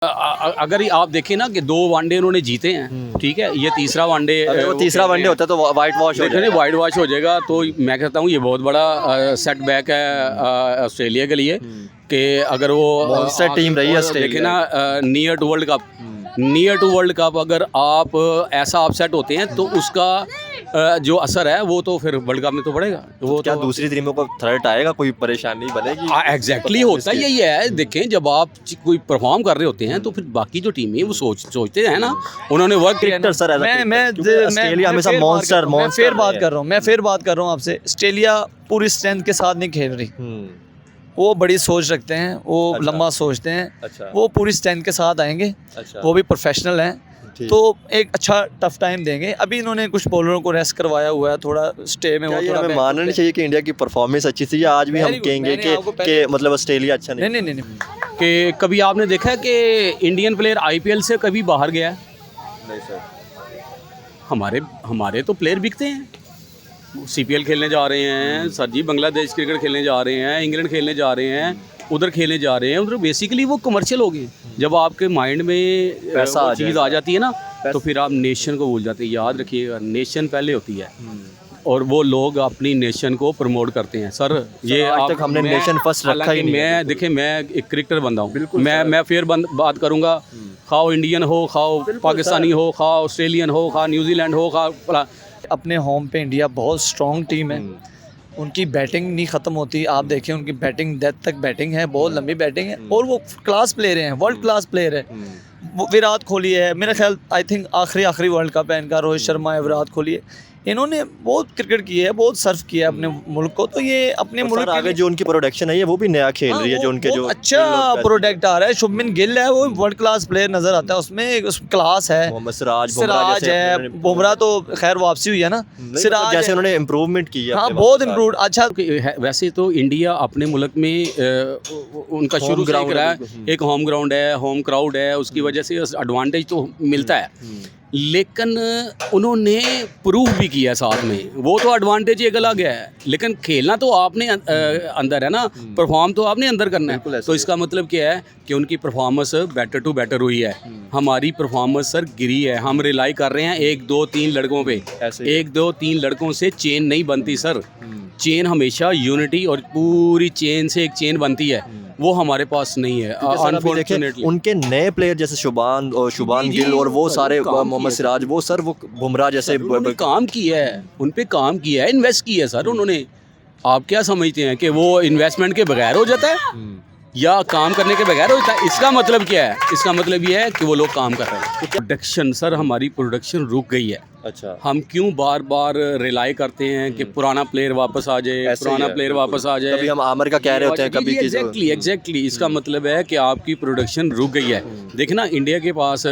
अगर आप देखें ना कि 2 वनडे उन्होंने जीते हैं, ठीक है, ये तीसरा वनडे, अगर वो तीसरा वनडे होता तो वाइट वॉश हो जाएगा। वाइट वॉश हो जाएगा। तो मैं कहता हूँ ये बहुत बड़ा सेटबैक है ऑस्ट्रेलिया के लिए कि अगर वो मॉन्स्टर टीम रही है ऑस्ट्रेलिया। देखें ना नियर टू वर्ल्ड कप अगर आप ऐसा अपसेट होते हैं तो उसका जो असर है वो तो फिर वर्ल्ड कप में तो पड़ेगा। वो क्या तो दूसरी टीमों को थर्ट आएगा, कोई परेशानी बनेगी? एग्जैक्टली होता यही है। देखें जब आप कोई परफॉर्म कर रहे होते हैं तो फिर बाकी जो टीमें वो सोचते हैं ना, उन्होंने वर्क क्रिकेटर सर ऑस्ट्रेलिया हमेशा मॉन्स्टर मैं फिर बात कर रहा हूँ आपसे। ऑस्ट्रेलिया पूरी स्ट्रेंथ के साथ नहीं खेल रही। वो बड़ी सोच रखते हैं, वो लंबा सोचते हैं। वो पूरी स्ट्रेंथ के साथ आएंगे। वो भी प्रोफेशनल हैं तो एक अच्छा टफ टाइम देंगे। अभी इन्होंने कुछ बॉलरों को रेस्ट करवाया हुआ है, थोड़ा स्टे में। वो थोड़ा हमें मानना नहीं चाहिए कि इंडिया की परफॉर्मेंस अच्छी थी या आज भी हम कहेंगे कि मतलब ऑस्ट्रेलिया अच्छा नहीं कि कभी आपने देखा है कि इंडियन प्लेयर आईपीएल से कभी बाहर गया है? नहीं सर। हमारे तो प्लेयर बिकते हैं। सीपीएल खेलने जा रहे हैं सर जी, बांग्लादेश क्रिकेट खेलने जा रहे हैं, इंग्लैंड खेलने जा रहे हैं, उधर खेलने जा रहे हैं। उधर बेसिकली वो कमर्शियल हो गए। जब आपके माइंड में पैसा चीज़ आ जाती है ना तो फिर आप नेशन को भूल जाते हैं। याद रखिएगा, नेशन पहले होती है और वो लोग अपनी नेशन को प्रमोट करते हैं। सर ये आज तक हमने नेशन फर्स्ट रखा ही नहीं। मैं देखिए, मैं एक क्रिकेटर बंदा हूँ, मैं फिर बात करूँगा। खाओ इंडियन हो, खाओ पाकिस्तानी हो, खाओ ऑस्ट्रेलियन हो, खाओ न्यूजीलैंड हो, खाओ। अपने होम पे इंडिया बहुत स्ट्रॉन्ग टीम है। उनकी बैटिंग नहीं ख़त्म होती। आप देखें उनकी बैटिंग डेथ तक बैटिंग है, बहुत लंबी बैटिंग है और वो क्लास प्लेयर हैं, वर्ल्ड क्लास प्लेयर है। वो विराट कोहली है, मेरा ख्याल आई थिंक आखिरी वर्ल्ड कप है इनका। रोहित शर्मा है, विराट कोहली है। इन्होंने बहुत क्रिकेट की है, बहुत सर्व किया है अपने मुल्क को। तो ये अपने मुल्क के आगे जो उनकी प्रोडक्शन है ये वो भी नया खेल रही है। जो उनके जो अच्छा प्रोडक्ट आ रहा है, शुभमन गिल है, वो वर्ल्ड क्लास प्लेयर नजर आता है उसमें। क्लास है, मोहम्मद सिराज है, बुमराह तो खैर वापसी हुई है ना। सिराज जैसे उन्होंने इम्प्रूवमेंट की है। हाँ बहुत इम्प्रूव। अच्छा वैसे तो इंडिया अपने मुल्क में उनका शुरू से एक होम ग्राउंड है, होम क्राउड है, उसकी वजह से एडवांटेज तो मिलता है। लेकिन उन्होंने प्रूव भी किया साथ में, वो तो एडवांटेज एक अलग है। लेकिन खेलना तो आपने अंदर है ना, परफॉर्म तो आपने अंदर करना है। तो इसका मतलब क्या है कि उनकी परफॉर्मेंस बेटर टू बेटर हुई है। हमारी परफॉर्मेंस सर गिरी है। हम रिलाई कर रहे हैं 1 2 3 लड़कों पे। 1 2 3 लड़कों से चेन नहीं बनती सर। चेन हमेशा यूनिटी और पूरी चेन से एक चेन बनती है, वो हमारे पास नहीं है अनफॉर्चुनेटली। उनके नए प्लेयर जैसे शुभान गिल और वो सारे मोहम्मद सिराज, वो सर वो बुमराह जैसे काम किया है, उन पे काम किया है, इन्वेस्ट किया है सर उन्होंने। आप क्या समझते हैं कि वो इन्वेस्टमेंट के बगैर हो जाता है या काम करने के बगैर होता है? इसका मतलब क्या है? इसका मतलब ये है कि वो लोग काम कर रहे हैं। प्रोडक्शन सर, हमारी प्रोडक्शन रुक गई है। अच्छा, हम क्यों बार बार रिलाई करते हैं कि पुराना प्लेयर वापस आ जाए, पुराना प्लेयर वापस आ जाए? कभी हम आमिर का कह रहे होते हैं, कभी एग्जैक्टली इसका मतलब है कि आपकी प्रोडक्शन रुक गई है। देखना ना, इंडिया के पास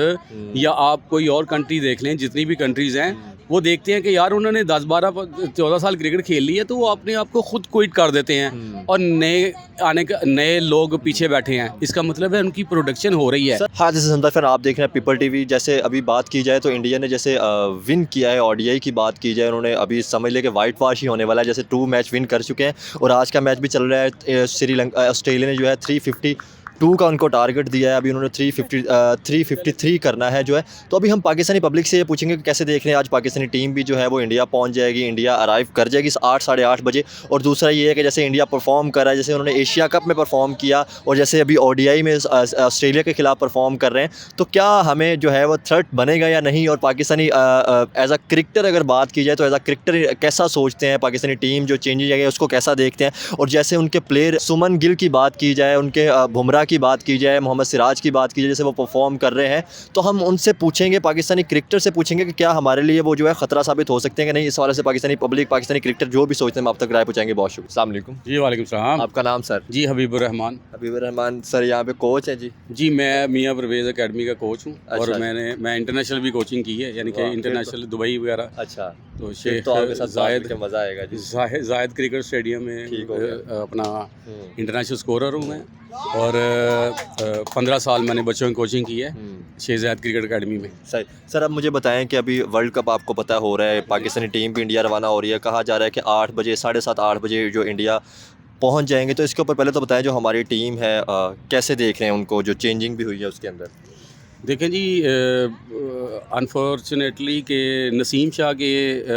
या आप कोई और कंट्री देख लें, जितनी भी कंट्रीज़ हैं, वो देखते हैं कि यार उन्होंने 10 12 14 साल क्रिकेट खेल ली है तो वो अपने आप को खुद क्विट कर देते हैं और नए लोग पीछे बैठे हैं। इसका मतलब है उनकी प्रोडक्शन हो रही है। हाँ, जैसे समझा फिर आप देख रहे हैं पीपल टीवी। जैसे अभी बात की जाए तो इंडिया ने जैसे विन किया है, ओडीआई की बात की जाए, उन्होंने अभी समझ ले कि वाइट वॉश ही होने वाला है। जैसे 2 मैच विन कर चुके हैं और आज का मैच भी चल रहा है। ऑस्ट्रेलिया ने जो है 352 का उनको टारगेट दिया है। अभी उन्होंने 353 करना है जो है। तो अभी हम पाकिस्तानी पब्लिक से ये पूछेंगे कि कैसे देख रहे हैं आज पाकिस्तानी टीम भी जो है वो इंडिया पहुंच जाएगी, इंडिया अराइव कर जाएगी 8 साढ़े 8 बजे। और दूसरा ये है कि जैसे इंडिया परफॉर्म कर रहा है, जैसे उन्होंने एशिया कप में परफॉर्म किया और जैसे अभी ओडीआई में ऑस्ट्रेलिया के खिलाफ परफॉर्म कर रहे हैं, तो क्या हमें जो है वो थ्रेट बनेगा या नहीं? और पाकिस्तानी एज अ क्रिकेटर अगर बात की जाए तो एज अ क्रिकेटर कैसा सोचते हैं? पाकिस्तानी टीम जो चेंजेज है उसको कैसा देखते हैं? और जैसे उनके प्लेयर सुमन गिल की बात की जाए, उनके बुमराह की बात की जाए, मोहम्मद सिराज की बात की जाए, जैसे वो परफॉर्म कर रहे हैं, तो हम उनसे पूछेंगे, पाकिस्तानी क्रिकेटर से पूछेंगे कि क्या हमारे लिए वो जो है ख़तरा साबित हो सकते हैं कि नहीं। इस वाले से पाकिस्तानी पब्लिक, पाकिस्तानी क्रिकेटर जो भी सोचते हैं, हम आप तक राय पहुँचाएंगे। बहुत शुक्रिया। अस्सलाम वालेकुम। जी वालेकुम सलाम। आपका नाम सर? जी हबीबुर रहमान सर, यहाँ पे कोच है जी? जी, मैं मियाँ परवेज़ एकेडमी का कोच हूँ। और अच्छा। मैं इंटरनेशनल भी कोचिंग की है, यानी कि इंटरनेशनल दुबई वगैरह। अच्छा, तो शेख जायद मज़ा आएगा जी। जायद क्रिकेट स्टेडियम में अपना इंटरनेशनल स्कोरर हूँ मैं। और 15 साल मैंने बच्चों की कोचिंग की है शेख जायद क्रिकेट एकेडमी में। सही। सर, अब मुझे बताएं कि अभी वर्ल्ड कप आपको पता हो रहा है, पाकिस्तानी टीम भी इंडिया रवाना हो रही है। कहा जा रहा है कि 8 बजे 7:30 8 बजे जो इंडिया पहुंच जाएंगे। तो इसके ऊपर पहले तो बताएं जो हमारी टीम है कैसे देख रहे हैं उनको, जो चेंजिंग भी हुई है उसके अंदर। देखें जी, अनफॉर्चुनेटली कि नसीम शाह के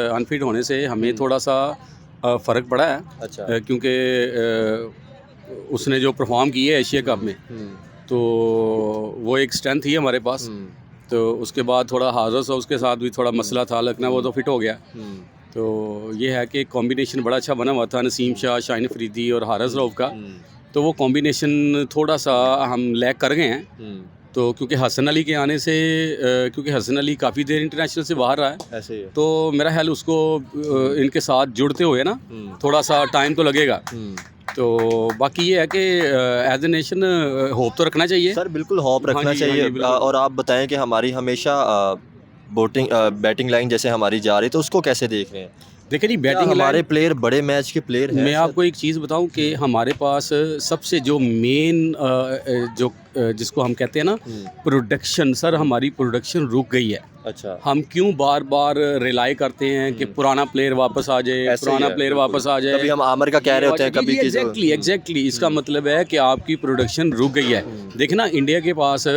अनफिट होने से हमें थोड़ा सा फ़र्क पड़ा है। अच्छा। क्योंकि उसने जो परफॉर्म किया है एशिया कप में, तो वो एक स्ट्रेंथ थी हमारे पास। तो उसके बाद थोड़ा हाजस है, उसके साथ भी थोड़ा मसला था, लगना वो तो फिट हो गया। तो ये है कि कॉम्बिनेशन बड़ा अच्छा बना हुआ था नसीम शाह, शाहिन अफरीदी और हारिस रऊफ़ का। तो वो कॉम्बिनेशन थोड़ा सा हम लैग कर गए हैं। तो क्योंकि हसन अली के आने से, क्योंकि हसन अली काफ़ी देर इंटरनेशनल से बाहर रहा है, ऐसे ही है। तो मेरा ख्याल उसको इनके साथ जुड़ते हुए ना थोड़ा सा टाइम तो लगेगा। तो बाकी ये है कि एज ए नेशन होप तो रखना चाहिए सर, बिल्कुल होप रखना हाँ जी, चाहिए। हाँ जी, बिल्कुल। और आप बताएं कि हमारी हमेशा बैटिंग लाइन जैसे हमारी जा रही है, तो उसको कैसे देख रहे हैं? देखिए जी, क्या बैटिंग हमारे प्लेयर बड़े मैच के प्लेयर हैं? मैं आपको एक चीज़ बताऊं कि हमारे पास सबसे जो मेन जो जिसको हम कहते हैं ना प्रोडक्शन, सर हमारी प्रोडक्शन रुक गई है। अच्छा। हम क्यों बार बार रिलाई करते हैं कि पुराना प्लेयर वापस आ जाए, ऐसे ही पुराना है, प्लेयर बिल्कुल। वापस आ जाए। कभी हम आमिर का कह रहे होते हैं, कभी एग्जैक्टली इसका मतलब है कि आपकी प्रोडक्शन रुक गई है। देखिए ना, इंडिया के पास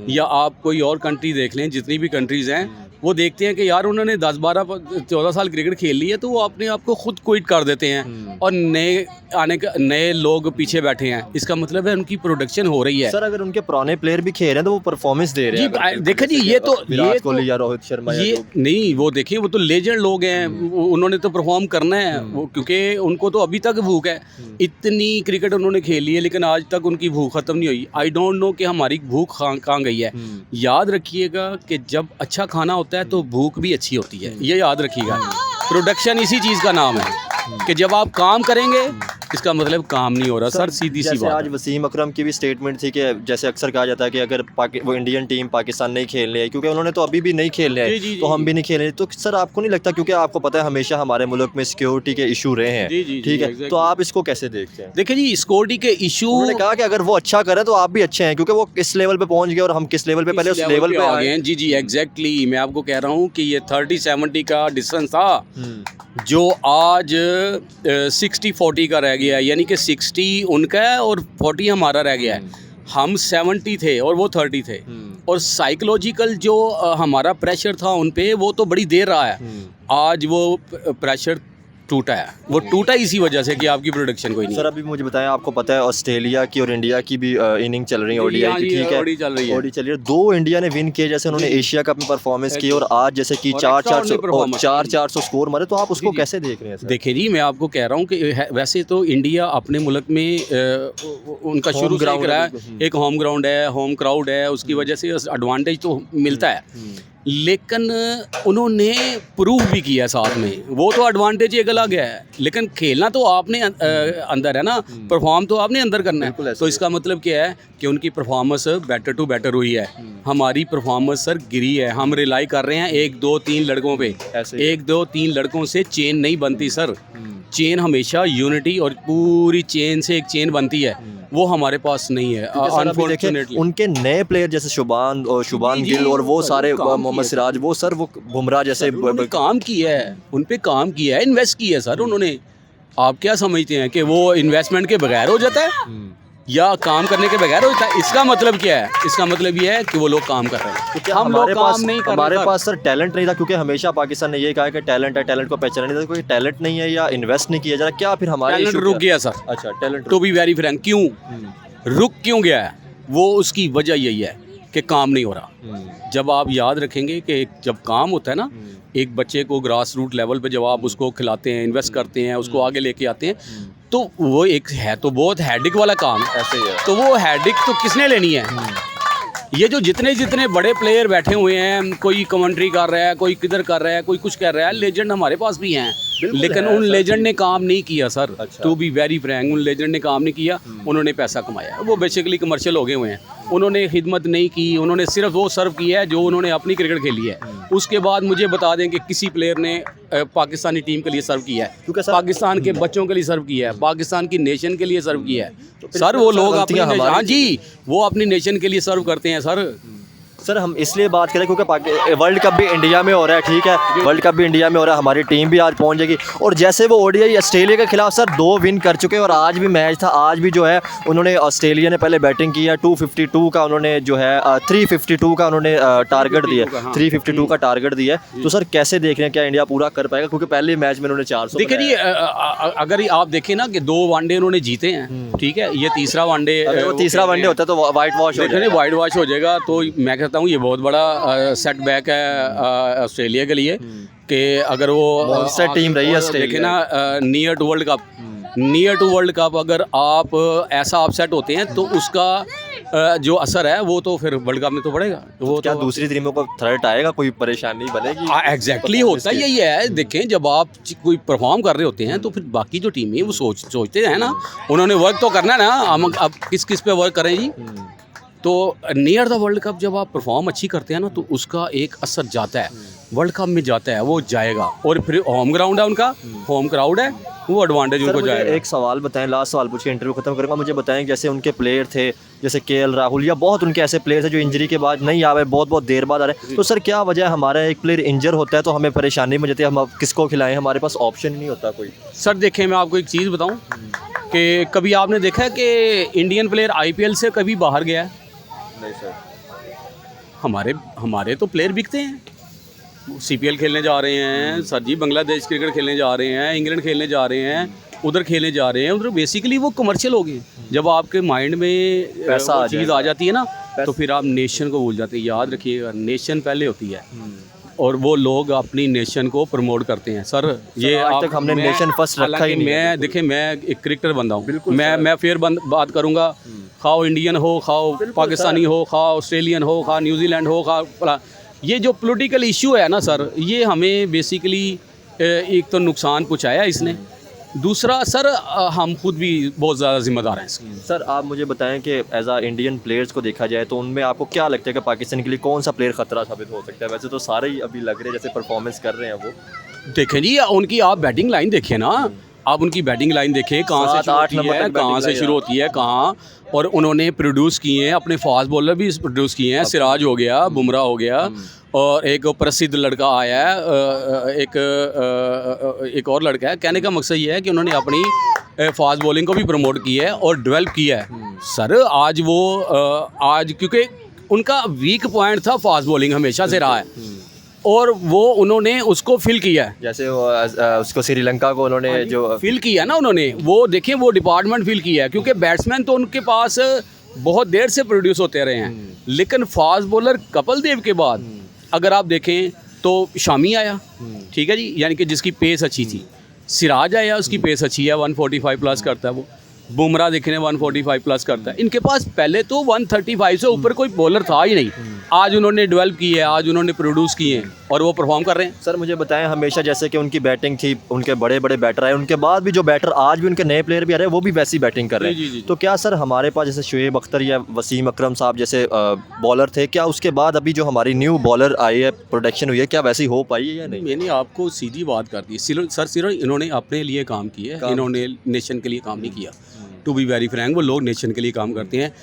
या आप कोई और कंट्री देख लें, जितनी भी कंट्रीज़ हैं, वो देखते हैं कि यार उन्होंने 10, 12, 14 साल क्रिकेट खेल ली है, तो वो अपने आप को खुद क्विट कर देते हैं और नए लोग पीछे बैठे हैं। इसका मतलब है उनकी प्रोडक्शन हो रही है। सर, अगर उनके पुराने प्लेयर भी खेल रहे हैं तो वो परफॉर्मेंस दे रहे हैं। जी देखिए जी, ये तो विराट कोहली या रोहित शर्मा ये नहीं, वो देखिए वो तो लेजेंड लोग हैं, उन्होंने तो परफॉर्म करना है वो, क्योंकि उनको तो अभी तक भूख है। इतनी क्रिकेट उन्होंने खेली है, लेकिन आज तक उनकी भूख ख़त्म नहीं हुई। आई डोंट नो कि हमारी भूख कहाँ गई है। याद रखिएगा कि जब अच्छा खाना होता है तो भूख भी अच्छी होती है, ये याद रखिएगा। प्रोडक्शन इसी चीज़ का नाम है कि जब आप काम करेंगे, इसका मतलब काम नहीं हो रहा। सर सीधी सी जैसे बात आज वसीम अकरम की भी स्टेटमेंट थी कि जैसे अक्सर कहा जाता है कि अगर वो इंडियन टीम पाकिस्तान नहीं खेलने आई, क्योंकि उन्होंने तो अभी भी नहीं खेलने आए, तो हम भी नहीं खेलने। तो सर आपको नहीं लगता, क्योंकि आपको पता है हमेशा हमारे मुल्क में सिक्योरिटी के इशू रहे हैं, ठीक है, तो आप इसको कैसे देखते हैं? देखिए जी, सिक्योरिटी के इशू, उन्होंने कहा कि अगर वो अच्छा करें तो आप भी अच्छे हैं, क्योंकि वो किस लेवल पे पहुंच गए और हम किस लेवल पे पहले उस लेवल पे आ आए गए हैं। जी एग्जैक्टली, मैं आपको कह रहा हूँ कि ये 30-70 का डिफरेंस था, जो आज 60-40 का रह गया है। यानी कि 60 उनका है और 40 हमारा रह गया है। हम 70 थे और वो 30 थे। और साइकोलॉजिकल जो हमारा प्रेशर था उन पे, वो तो बड़ी देर रहा है। आज वो प्रेशर टूटा है, वो टूटा इसी वजह से कि आपकी प्रोडक्शन कोई नहीं। सर अभी मुझे बताएं, आपको पता है ऑस्ट्रेलिया की और इंडिया की भी इनिंग चल रही है, ओडीआई की, ठीक है, ओडी चल रही है। ओडी चल रही है। 2 इंडिया ने विन किए, जैसे उन्होंने एशिया कप में परफॉर्मेंस की, और आज जैसे कि 400 स्कोर मारे, तो आप उसको कैसे देख रहे हैं? देखिए जी, मैं आपको कह रहा हूँ कि वैसे तो इंडिया अपने मुल्क में उनका शुरू ग्राउंड रहा है, एक होम ग्राउंड है, होम क्राउड है, उसकी वजह से एडवांटेज तो मिलता है। लेकिन उन्होंने प्रूव भी किया साथ में, वो तो एडवांटेज एक अलग है, लेकिन खेलना तो आपने अंदर है ना, परफॉर्म तो आपने अंदर करना है। तो इसका मतलब क्या है कि उनकी परफॉर्मेंस बेटर टू बेटर हुई है, हमारी परफॉर्मेंस सर गिरी है। हम रिलाई कर रहे हैं 1, 2, 3 लड़कों पे। 1, 2, 3 लड़कों से चेन नहीं बनती सर। चेन हमेशा यूनिटी और पूरी चेन से एक चेन बनती है, वो हमारे पास नहीं है अनफॉर्चुनेटली। उनके नए प्लेयर जैसे शुभान गिल और वो सारे मोहम्मद सिराज, वो सर वो बुमराह जैसे काम किया है, उन पे काम किया है, इन्वेस्ट किया है सर उन्होंने। आप क्या समझते हैं कि वो इन्वेस्टमेंट के बगैर हो जाता है या काम करने के बगैर होता है? इसका मतलब क्या है? इसका मतलब ये है कि वो लोग काम कर रहे हैं, तो हम लोग काम नहीं कर रहे। हमारे पास सर टैलेंट नहीं था, क्योंकि हमेशा पाकिस्तान ने ये कहा कि टैलेंट है, टैलेंट को पहचाना नहीं था। कोई टैलेंट नहीं है या इन्वेस्ट नहीं किया जा रहा, क्या फिर हमारे टैलेंट रुक गया सर? अच्छा, talent to be very frank, क्यों रुक क्यों गया है? वो उसकी वजह यही है कि काम नहीं हो रहा। जब आप याद रखेंगे कि जब काम होता है ना, एक बच्चे को ग्रास रूट लेवल पे जब आप उसको खिलाते हैं, इन्वेस्ट करते हैं, उसको आगे लेके आते हैं, तो वो एक है तो बहुत हेडिक वाला काम ऐसे ही है। तो वो हेडिक तो किसने लेनी है? ये जो जितने बड़े प्लेयर बैठे हुए हैं, कोई कमेंट्री कर रहा है, कोई किधर कर रहा है, कोई कुछ कर रहा है, लेजेंड हमारे पास भी हैं, लेकिन उन लेजेंड ने काम नहीं किया sir. To be very frank, उन लेजेंड ने काम नहीं किया, उन्होंने पैसा कमाया। वो बेसिकली कमर्शियल हो गए हुए हैं, उन्होंने खिदमत नहीं की, उन्होंने सिर्फ वो सर्व किया है जो उन्होंने अपनी क्रिकेट खेली है। उसके बाद मुझे बता दें कि किसी प्लेयर ने पाकिस्तानी टीम के लिए सर्व किया है, पाकिस्तान के बच्चों के लिए सर्व किया है, पाकिस्तान की नेशन के लिए सर्व किया है। सर वो लोग अपनी, हाँ जी, वो अपनी नेशन के लिए सर्व करते हैं सर। सर हम इसलिए बात करें क्योंकि वर्ल्ड कप भी इंडिया में हो रहा है, ठीक है, वर्ल्ड कप भी इंडिया में हो रहा है, हमारी टीम भी आज पहुंच जाएगी। और जैसे वो ओडीआई ऑस्ट्रेलिया के खिलाफ सर 2 विन कर चुके हैं और आज भी मैच था, आज भी जो है उन्होंने ऑस्ट्रेलिया ने पहले बैटिंग की है, 252 का उन्होंने जो है 352 का उन्होंने टारगेट दिया, 352 का टारगेट दिया है। तो सर कैसे देख रहे हैं, क्या इंडिया पूरा कर पाएगा, क्योंकि पहले मैच में उन्होंने 400 देखिए जी, अगर आप देखें ना कि 2 वनडे उन्होंने जीते हैं, ठीक है, ये तीसरा वनडे, अगर वो तीसरा वनडे होता है तो वाइट वॉश हो जाएगा, वाइट वॉश हो जाएगा। तो मैं कहता हूँ ये बहुत बड़ा सेटबैक है ऑस्ट्रेलिया के लिए कि अगर वो मॉन्स्टर टीम रही है ऑस्ट्रेलिया। देखें ना, नियर टू वर्ल्ड कप अगर आप ऐसा अपसेट होते हैं तो उसका जो असर है वो तो फिर वर्ल्ड कप में तो पड़ेगा। वो क्या तो दूसरी टीमों को थ्रेट आएगा, कोई परेशानी बनेगी? एग्जैक्टली होता है यही है। देखें, जब आप कोई परफॉर्म कर रहे होते हैं तो फिर बाकी जो टीमें हैं वो सोचते हैं ना, उन्होंने वर्क तो करना है ना, हम अब किस पे वर्क करें जी। तो नियर द वर्ल्ड कप जब आप परफॉर्म अच्छी करते हैं ना तो उसका एक असर जाता है, वर्ल्ड कप में जाता है, वो जाएगा। और फिर होम ग्राउंड है उनका, होम क्राउड है, वो एडवांटेज उनको जाएगा। एक सवाल बताएं, लास्ट सवाल पूछ के इंटरव्यू खत्म करूँगा। मुझे बताएं जैसे उनके प्लेयर थे जैसे केएल राहुल या बहुत उनके ऐसे प्लेयर थे जो इंजरी के बाद नहीं आ रहे, बहुत देर बाद आ रहे, तो सर क्या वजह है? हमारा एक प्लेयर इंजर होता है तो हमें परेशानी में जाती है, हम अब किसको खिलाएं, हमारे पास ऑप्शन नहीं होता कोई। सर देखें, मैं आपको एक चीज़ बताऊं कि कभी आपने देखा है कि इंडियन प्लेयर आईपीएल से कभी बाहर गया है? नहीं सर। हमारे तो प्लेयर बिकते हैं, सीपीएल खेलने जा रहे हैं सर जी, बांग्लादेश क्रिकेट खेलने जा रहे हैं, इंग्लैंड खेलने जा रहे हैं, उधर खेलने जा रहे हैं। उधर बेसिकली वो कमर्शियल हो गए। जब आपके माइंड में पैसा चीज़ आ जाती है ना तो फिर आप नेशन को भूल जाते हैं। याद रखिएगा, नेशन पहले होती है और वो लोग अपनी नेशन को प्रमोट करते हैं। सर ये आज तक हमने नेशन फर्स्ट रखा ही नहीं है। मैं देखिए, मैं एक क्रिकेटर बंदा हूँ, मैं फिर बात करूँगा, खाओ इंडियन हो, खाओ पाकिस्तानी हो, खाओ ऑस्ट्रेलियन हो, खाओ न्यूजीलैंड हो, खाओ। ये जो पॉलिटिकल इशू है ना सर, ये हमें बेसिकली एक तो नुकसान पहुँचाया इसने, दूसरा सर हम खुद भी बहुत ज़्यादा जिम्मेदार हैं इसके। सर आप मुझे बताएं कि एज आ इंडियन प्लेयर्स को देखा जाए तो उनमें आपको क्या लगता है कि पाकिस्तान के लिए कौन सा प्लेयर खतरा साबित हो सकता है? वैसे तो सारे ही अभी लग रहे हैं जैसे परफॉर्मेंस कर रहे हैं वो। देखें जी, उनकी आप बैटिंग लाइन देखिए ना, आप उनकी बैटिंग लाइन देखें, कहाँ से शुरू होती है, कहाँ, और उन्होंने प्रोड्यूस किए हैं, अपने फास्ट बॉलर भी प्रोड्यूस किए हैं, सिराज हो गया, बुमराह हो गया, और एक प्रसिद्ध लड़का आया है, एक और लड़का है। कहने का मकसद ये है कि उन्होंने अपनी फास्ट बॉलिंग को भी प्रमोट किया है और डेवलप किया है। सर आज वो आज क्योंकि उनका वीक पॉइंट था फास्ट बॉलिंग, हमेशा से रहा है, और वो उन्होंने उसको फिल किया है। जैसे उसको श्रीलंका को उन्होंने जो फिल किया ना उन्होंने, वो देखिए वो डिपार्टमेंट फिल किया है, क्योंकि बैट्समैन तो उनके पास बहुत देर से प्रोड्यूस होते रहे हैं, लेकिन फास्ट बॉलर कपिल देव के बाद अगर आप देखें तो शामी आया, ठीक है जी, यानी कि जिसकी पेस अच्छी थी। सिराज आया, उसकी पेस अच्छी है, 145 प्लस करता है वो। बुमराह देखने 145 प्लस करता है। इनके पास पहले तो 135 से ऊपर कोई बॉलर था ही नहीं। आज उन्होंने डेवलप की है, आज उन्होंने प्रोड्यूस किए हैं और वो परफॉर्म कर रहे हैं। सर मुझे बताएं, हमेशा जैसे कि उनकी बैटिंग थी, उनके बड़े बड़े बैटर आए, उनके बाद भी जो बैटर आज भी उनके नए प्लेयर भी आ रहे हैं वो भी वैसी बैटिंग कर रहे हैं। जी। तो क्या सर हमारे पास जैसे शुएब अख्तर या वसीम अकरम साहब जैसे बॉलर थे, क्या उसके बाद अभी जो हमारी न्यू बॉलर आई है, प्रोडक्शन हुई है, क्या वैसी हो पाई है या नहीं? मैंने आपको सीधी बात कर दी सर, सिर्फ इन्होंने अपने लिए काम किया है, इन्होंने नेशन के लिए काम नहीं किया। टू बी वेरी फ्रैंक, वो लोग नेशन के लिए काम करते हैं।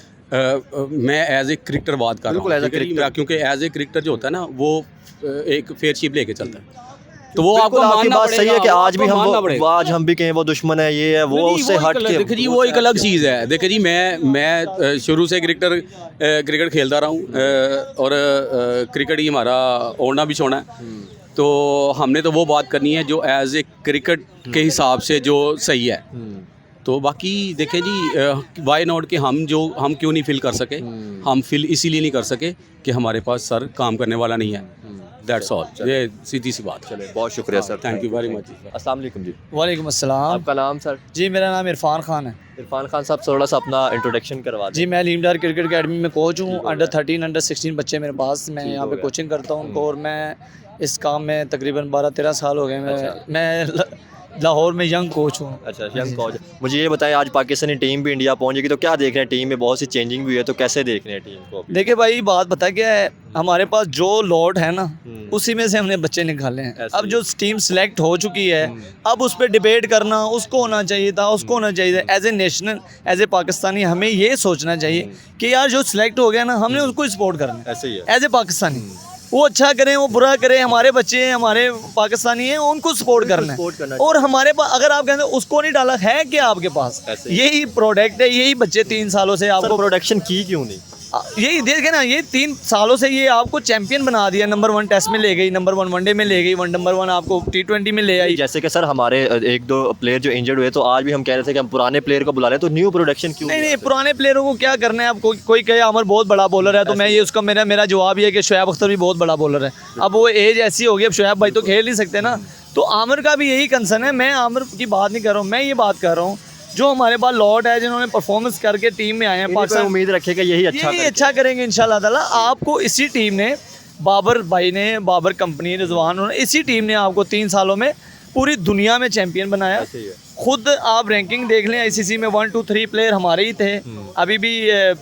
मैं एज ए क्रिकेटर बात कर रहा हूँ, क्योंकि एज ए क्रिकेटर जो होता है ना वो एक फेयरशिप लेके चलता है, तो वो आपको आपकी बात सही है कि आज भी हम भी कहें वो दुश्मन है, ये है वो, उससे हट के देखिए जी वो एक अलग चीज़ है। देखिए जी, मैं शुरू से क्रिकेट खेलता रहा हूँ और क्रिकेट ही हमारा ओढ़ना भी छोड़ना है, तो हमने तो वो बात करनी है जो एज ए क्रिकेट के हिसाब से जो सही है। तो बाकी देखें जी, वाई नॉट कि हम क्यों नहीं फिल कर सके, हम फिल इसीलिए नहीं कर सके कि हमारे पास सर काम करने वाला नहीं है, दैट्स ऑल। ये सीधी सी बात। चलिए, बहुत शुक्रिया sir, thank you very much. अस्सलाम वालेकुम जी। वालेकुम अस्सलाम। आपका नाम सर? जी मेरा नाम इरफान खान है। इरफान खान साहब थोड़ा सा अपना इंट्रोडक्शन करवा दें। जी मैं लीमडार क्रिकेट अकेडमी में कोच हूँ। अंडर 13 अंडर 16 बच्चे मेरे पास, मैं यहाँ पे कोचिंग करता हूँ उनको, और मैं इस काम में तकरीबन 12-13 साल हो गए। मैं लाहौर में यंग कोच हूँ। अच्छा, यंग कोच। मुझे ये बताएं, आज पाकिस्तानी टीम भी इंडिया पहुंचेगी तो क्या देख रहे हैं? टीम में बहुत सी चेंजिंग भी हुई है, तो कैसे देख रहे हैं टीम को? देखिए भाई, बात पता क्या है, हमारे पास जो लॉट है ना उसी में से हमने बच्चे निकाले हैं। ऐसे अब ही। जो टीम सिलेक्ट हो चुकी है, अब उस पर डिबेट करना, उसको होना चाहिए था, उसको होना चाहिए था। As a national, as a Pakistani हमें ये सोचना चाहिए कि यार जो सिलेक्ट हो गया ना, हमने उसको सपोर्ट करना है ऐसे ही है। As a Pakistani. वो अच्छा करें, वो बुरा करें, हमारे बच्चे हैं, हमारे पाकिस्तानी हैं, उनको सपोर्ट करना है। और हमारे पास, अगर आप कहते हैं उसको नहीं डाला, है क्या आपके पास? ऐसे ही। यही प्रोडक्ट है, यही बच्चे 3 सालों से सर, आपको प्रोडक्शन की क्यों नहीं? यही देखे ना, ये 3 सालों से ये आपको चैंपियन बना दिया। नंबर 1 टेस्ट में ले गई, नंबर 1 वनडे में ले गई, नंबर 1 आपको T20 में ले आई। जैसे कि सर हमारे 1-2 प्लेयर जो इंजर्ड हुए, तो आज भी हम कह रहे थे कि हम पुराने प्लेयर को बुला लें, तो न्यू प्रोडक्शन क्यों नहीं नहीं नहीं, आते? पुराने प्लेयरों को क्या करना है? अब कोई कहे अमर बहुत बड़ा बॉलर है, तो मैं ये उसका मेरा जवाब ये है कि शोएब अख्तर भी बहुत बड़ा बॉलर है। अब वो एज ऐसी हो गई, अब शोएब भाई तो खेल नहीं सकते ना। तो आमिर का भी यही कंसर्न है। मैं आमिर की बात नहीं कर रहा हूँ, मैं ये बात कर रहा हूँ जो हमारे पास लॉर्ड है, जिन्होंने परफॉर्मेंस करके टीम में आए हैं। पाकिस्तान उम्मीद रखेगा यही अच्छा करेंगे इंशाल्लाह ताला। आपको इसी टीम ने, बाबर भाई ने, बाबर कंपनी, रिजवान, उन्होंने इसी टीम ने आपको 3 सालों में पूरी दुनिया में चैंपियन बनाया। खुद आप रैंकिंग देख लें, आईसीसी में 1, 2, 3 प्लेयर हमारे ही थे। अभी भी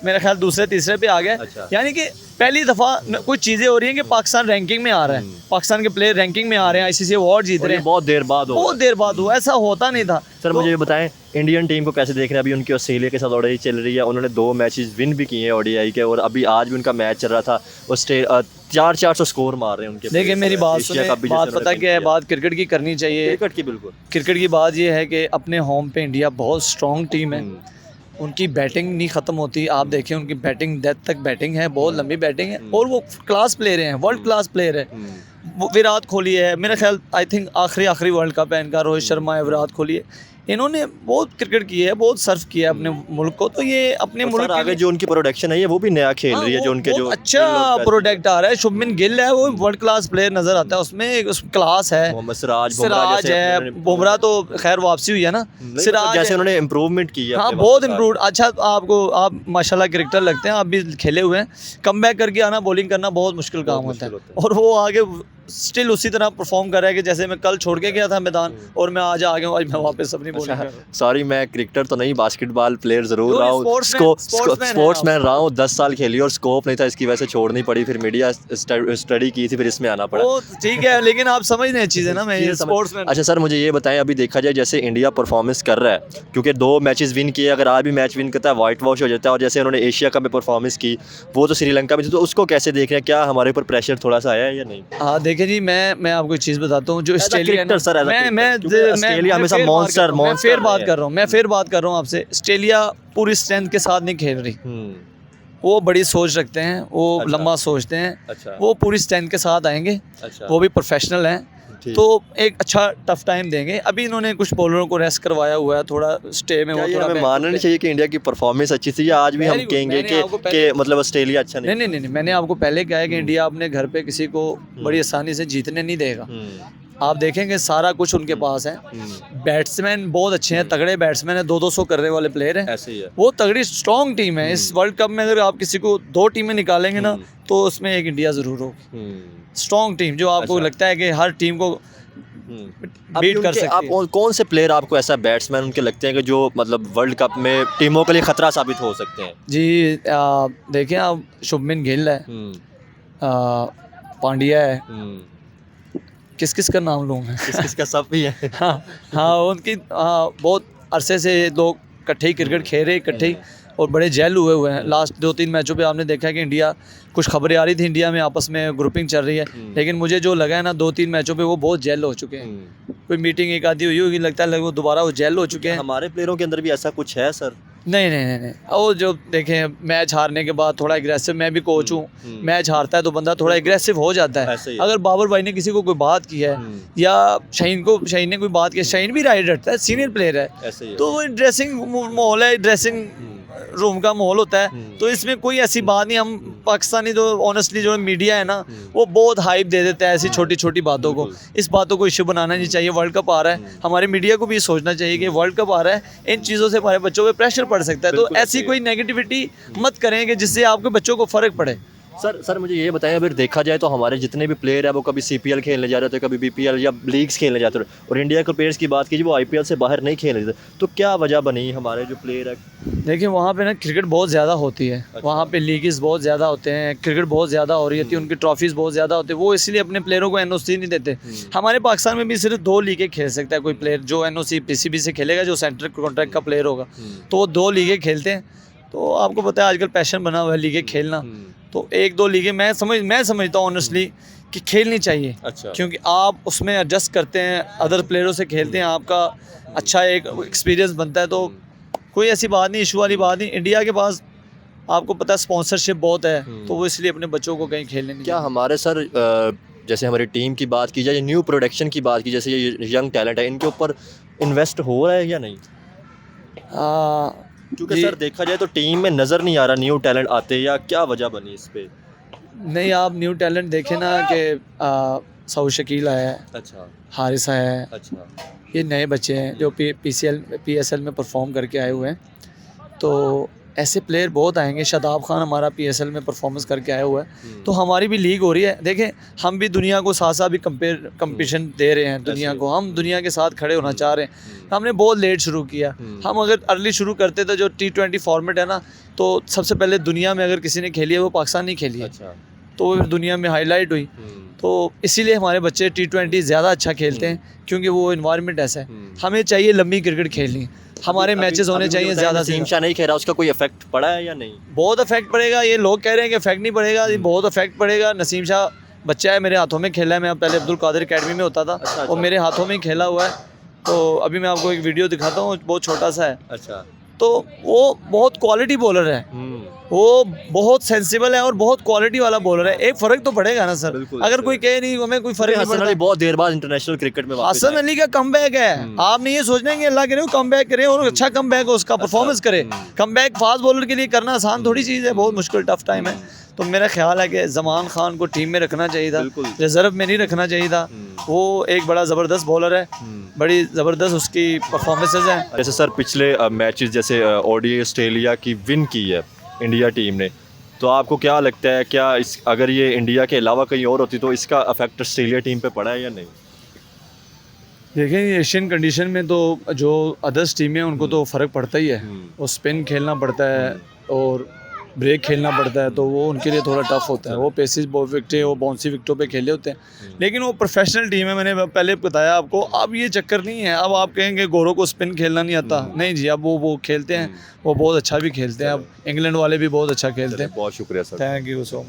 मेरा ख्याल दूसरे तीसरे पे आ गए। अच्छा। यानी कि पहली दफ़ा कुछ चीज़ें हो रही हैं कि पाकिस्तान रैंकिंग में आ रहा है, पाकिस्तान के प्लेयर रैंकिंग में आ रहे हैं, आईसीसी अवार्ड जीत रहे हैं। बहुत देर बाद बहुत देर बाद हुआ, ऐसा होता नहीं था। सर मुझे ये बताएं, इंडियन टीम को कैसे देख रहे हैं? अभी उनकी ऑस्ट्रेलिया के साथ ओडीआई चल रही है, उन्होंने 2 मैचेस विन भी किए हैं ओडीआई के, और अभी आज भी उनका मैच चल रहा था। 400 स्कोर मार रहे हैं उनके। देखिए मेरी बात सुने, बात पता क्या है, बात क्रिकेट की करनी चाहिए। क्रिकेट की बिल्कुल। क्रिकेट की बात ये है कि अपने होम पे इंडिया बहुत स्ट्रॉन्ग टीम है। उनकी बैटिंग नहीं ख़त्म होती। आप देखें उनकी बैटिंग, डेथ तक बैटिंग है, बहुत लंबी बैटिंग है, और वो क्लास प्लेयर हैं, वर्ल्ड क्लास प्लेयर है। वो विराट कोहली है, मेरा ख्याल आई थिंक आखिरी वर्ल्ड कप है इनका, रोहित शर्मा है, विराट कोहली है। इन्होंने बहुत क्रिकेट की है, बहुत सर्व किया है अपने मुल्क को। तो ये अपने मुल्क आगे जो उनकी प्रोडक्शन है, ये वो भी नया खेल रही है, जो उनके जो अच्छा प्रोडक्ट आ रहा है। शुभमन गिल है, वो वर्ल्ड क्लास प्लेयर नजर आता है उसमें, उस क्लास है। मोहम्मद सिराज है, बुमराह तो खैर वापसी हुई है ना, सिराज जैसे उन्होंने इम्प्रूवमेंट की है। हाँ, बहुत इम्प्रूव। अच्छा, आप माशाल्लाह क्रिकेटर लगते हैं, आप भी खेले हुए हैं। कम बैक करके आना, बॉलिंग करना बहुत मुश्किल काम होता है, और वो आगे स्टिल उसी तरह परफॉर्म कर रहा है कि जैसे मैं कल छोड़ के गया था मैदान, और मैं आज आ गया हूँ, आज मैं वापस अपनी बॉलिंग कर रहा हूँ। सॉरी, मैं क्रिकेटर तो नहीं, बास्केटबॉल प्लेयर जरूर रहा हूँ, स्पोर्ट्समैन रहा हूँ। 10 साल खेली और स्कोप नहीं था, इसकी वजह से छोड़नी पड़ी। फिर मीडिया स्टडी की थी, फिर इसमें आना पड़ा। ठीक है, लेकिन आप समझ रहे चीज़ें ना, मैं स्पोर्ट्समैन। अच्छा सर, मुझे ये बताएं, अभी देखा जाए जैसे इंडिया परफॉर्मेंस कर रहा है, क्योंकि 2 मैचेस विन किए, अगर आज भी मैच विन करता है वाइट वॉश हो जाता है। और जैसे उन्होंने एशिया कप में परफॉर्मेंस की, वो तो श्रीलंका में थी, तो उसको कैसे देख रहे हैं? क्या हमारे ऊपर प्रेशर थोड़ा सा आया है या नहीं? हाँ देखिए जी, मैं आपको एक चीज़ बताता हूँ। जो ऑस्ट्रेलिया, ऑस्ट्रेलिया हमेशा मॉन्स्टर फिर बात कर रहा हूँ आपसे, ऑस्ट्रेलिया पूरी स्ट्रेंथ के साथ नहीं खेल रही। वो बड़ी सोच रखते हैं, वो लंबा सोचते हैं। अच्छा। वो पूरी स्ट्रेंथ के साथ आएंगे। अच्छा। वो भी प्रोफेशनल हैं, तो एक अच्छा टफ टाइम देंगे। अभी इन्होंने कुछ बॉलरों को रेस्ट करवाया हुआ है, थोड़ा स्टे में। वो थोड़ा मानना नहीं चाहिए कि इंडिया की परफॉर्मेंस अच्छी थी, या आज भी हम कहेंगे कि मतलब ऑस्ट्रेलिया अच्छा नहीं, मैंने आपको पहले कहा है कि इंडिया अपने घर पे किसी को बड़ी आसानी से जीतने नहीं देगा। आप देखेंगे सारा कुछ उनके पास है। बैट्समैन बहुत अच्छे हैं, तगड़े बैट्समैन है, 200 करने वाले प्लेयर हैं। ऐसे ही है। वो तगड़ी स्ट्रॉन्ग टीम है। इस वर्ल्ड कप में अगर आप किसी को 2 टीमें निकालेंगे ना, तो उसमें एक इंडिया ज़रूर होगी। स्ट्रॉन्ग टीम जो आपको लगता है कि हर टीम को बीट कर सकती है। आप कौन से प्लेयर आपको ऐसा बैट्समैन उनके लगते हैं कि जो मतलब वर्ल्ड कप में टीमों के लिए खतरा साबित हो सकते हैं? जी देखें, आप शुभमन गिल है, पांड्या है, किस का नाम लूँ मैं? किसका सब भी है। हाँ, उनकी बहुत अरसे से लोग इकट्ठे ही क्रिकेट खेल रहे, इकट्ठे ही, और बड़े जेल हुए हैं। लास्ट 2-3 मैचों पे आपने देखा कि इंडिया, कुछ खबरें आ रही थी इंडिया में आपस में ग्रुपिंग चल रही है, लेकिन मुझे जो लगा है ना, 2-3 मैचों पे वो बहुत जेल हो चुके हैं। कोई मीटिंग एक आधी हुई होगी, लगता है वो दोबारा वो जेल हो चुके हैं। हमारे प्लेयरों के अंदर भी ऐसा कुछ है सर? नहीं। वो जो देखें, मैच हारने के बाद थोड़ा एग्रेसिव, मैं भी कोच हूँ, मैच हारता है तो बंदा थोड़ा एग्रेसिव हो जाता है। अगर बाबर भाई ने किसी को कोई बात की है, या शाहीन ने कोई बात की, शाहीन भी राइट रखता है, सीनियर प्लेयर है, तो वो ड्रेसिंग माहौल है, ड्रेसिंग रूम का माहौल होता है, तो इसमें कोई ऐसी बात नहीं। हम पाकिस्तानी तो ऑनेस्टली जो मीडिया है ना, वो बहुत हाइप दे देता है ऐसी छोटी छोटी बातों को। इस बातों को इश्यू बनाना नहीं चाहिए। वर्ल्ड कप आ रहा है, हमारे मीडिया को भी सोचना चाहिए कि वर्ल्ड कप आ रहा है, इन चीज़ों से हमारे बच्चों पे प्रेशर पड़ सकता है। तो ऐसी कोई नेगेटिविटी मत करें कि जिससे आपके बच्चों को फ़र्क पड़े। सर मुझे ये बताएं, अगर देखा जाए तो हमारे जितने भी प्लेयर हैं वो कभी CPL खेलने जा रहे थे, कभी BPL या लीग्स खेलने जाते थे, और इंडिया के प्लेयर्स की बात कीजिए वो IPL से बाहर नहीं खेल रहे थे, तो क्या वजह बनी हमारे जो प्लेयर है? देखिए वहाँ पे ना क्रिकेट बहुत ज़्यादा होती है, वहाँ पे लीग्स बहुत ज़्यादा होते हैं, क्रिकेट बहुत ज़्यादा हो रही होती है, उनकी ट्रॉफीज़ बहुत ज़्यादा होती है, वो इसलिए अपने प्लेयरों को NOC नहीं देते। हमारे पाकिस्तान में भी सिर्फ 2 लीगें खेल सकता है कोई प्लेयर, जो NOC PCB से खेलेगा, जो सेंट्रल कॉन्ट्रैक्ट का प्लेयर होगा, तो वो 2 लीगें खेलते हैं। तो आपको पता है आजकल पैशन बना हुआ है लीगें खेलना, तो 1-2 लीगें मैं समझता हूँ ऑनेस्टली कि खेलनी चाहिए। अच्छा। क्योंकि आप उसमें एडजस्ट करते हैं, अदर प्लेयरों से खेलते हैं, आपका अच्छा एक एक्सपीरियंस बनता है, तो कोई ऐसी बात नहीं, इशू वाली बात नहीं। इंडिया के पास आपको पता है स्पॉन्सरशिप बहुत है, तो वो इसलिए अपने बच्चों को कहीं खेलने नहीं क्या हमारे सर जैसे हमारी टीम की बात की जाए, न्यू प्रोडक्शन की बात की, जैसे ये यंग टैलेंट है, इनके ऊपर इन्वेस्ट हो रहा है या नहीं? क्योंकि सर देखा जाए तो टीम में नज़र नहीं आ रहा न्यू टैलेंट आते, या क्या वजह बनी इस पे? नहीं, आप न्यू टैलेंट देखें ना कि सऊद शकील आया है, अच्छा हारिस आया है, अच्छा। ये नए बच्चे हैं जो PSL में परफॉर्म करके आए हुए हैं, तो ऐसे प्लेयर बहुत आएंगे। शादाब खान हमारा PSL में परफॉर्मेंस करके आया हुआ है, तो हमारी भी लीग हो रही है। देखें हम भी दुनिया को साथ साथ भी कंपटीशन दे रहे हैं दुनिया को, हम दुनिया के साथ खड़े होना चाह रहे हैं। हमने बहुत लेट शुरू किया, हम अगर अर्ली शुरू करते तो जो T20 फॉर्मेट है ना, तो सबसे पहले दुनिया में अगर किसी ने खेली है वो पाकिस्तान नहीं खेली है, अच्छा। तो वो फिर दुनिया में हाईलाइट हुई। तो इसीलिए हमारे बच्चे T20 ज़्यादा अच्छा खेलते हैं, क्योंकि वो इन्वायरमेंट ऐसा है। हमें चाहिए लंबी क्रिकेट खेलनी, हमारे मैचेस होने चाहिए ज़्यादा से। नसीम शाह नहीं खेल रहा, उसका कोई इफेक्ट पड़ा है या नहीं? बहुत इफेक्ट पड़ेगा, ये लोग कह रहे हैं कि इफेक्ट नहीं पड़ेगा, ये बहुत इफेक्ट पड़ेगा। नसीम शाह बच्चा है, मेरे हाथों में खेला है, मैं पहले अब्दुल कादिर अकेडमी में होता था, और मेरे हाथों में ही खेला हुआ है। तो अभी मैं आपको एक वीडियो दिखाता हूँ, बहुत छोटा सा है। अच्छा। तो वो बहुत क्वालिटी बॉलर है, वो बहुत सेंसिबल है और बहुत क्वालिटी वाला बॉलर है। एक फ़र्क तो पड़ेगा ना सर, अगर कोई कहे नहीं हमें कोई फ़र्क नहीं हसन पड़ता। अली बहुत देर बाद इंटरनेशनल क्रिकेट में वापस हसन अली का कमबैक है, आपने ये सोचना है कि अल्लाह करे वो कमबैक करे, और अच्छा कमबैक हो, उसका परफॉर्मेंस करे। कमबैक फास्ट बॉलर के लिए करना आसान थोड़ी चीज़ है, बहुत मुश्किल टफ टाइम है। तो मेरा ख्याल है कि ज़मान खान को टीम में रखना चाहिए था, रिजर्व में नहीं रखना चाहिए था। वो एक बड़ा ज़बरदस्त बॉलर है, बड़ी ज़बरदस्त उसकी परफॉर्मेंसेज हैं। जैसे सर पिछले मैचेस जैसे ODI ऑस्ट्रेलिया की विन की है इंडिया टीम ने, तो आपको क्या लगता है, क्या इस अगर ये इंडिया के अलावा कहीं और होती तो इसका इफेक्ट ऑस्ट्रेलिया टीम पे पड़ा है या नहीं? देखें एशियन कंडीशन में तो जो अदर्स टीमें हैं उनको तो फ़र्क पड़ता ही है, वो स्पिन खेलना पड़ता है और ब्रेक खेलना पड़ता है, तो वो उनके लिए थोड़ा टफ होता है। वो पेसिस विकटें, वो बाउंसी विकटों पे खेले होते हैं, लेकिन वो प्रोफेशनल टीम है। मैंने पहले बताया आपको, अब ये चक्कर नहीं है। अब आप कहेंगे गौरव को स्पिन खेलना नहीं आता, नहीं जी, अब वो खेलते हैं, वो बहुत अच्छा भी खेलते हैं। अब इंग्लैंड वाले भी बहुत अच्छा खेलते हैं। बहुत शुक्रिया sir, thank you so much.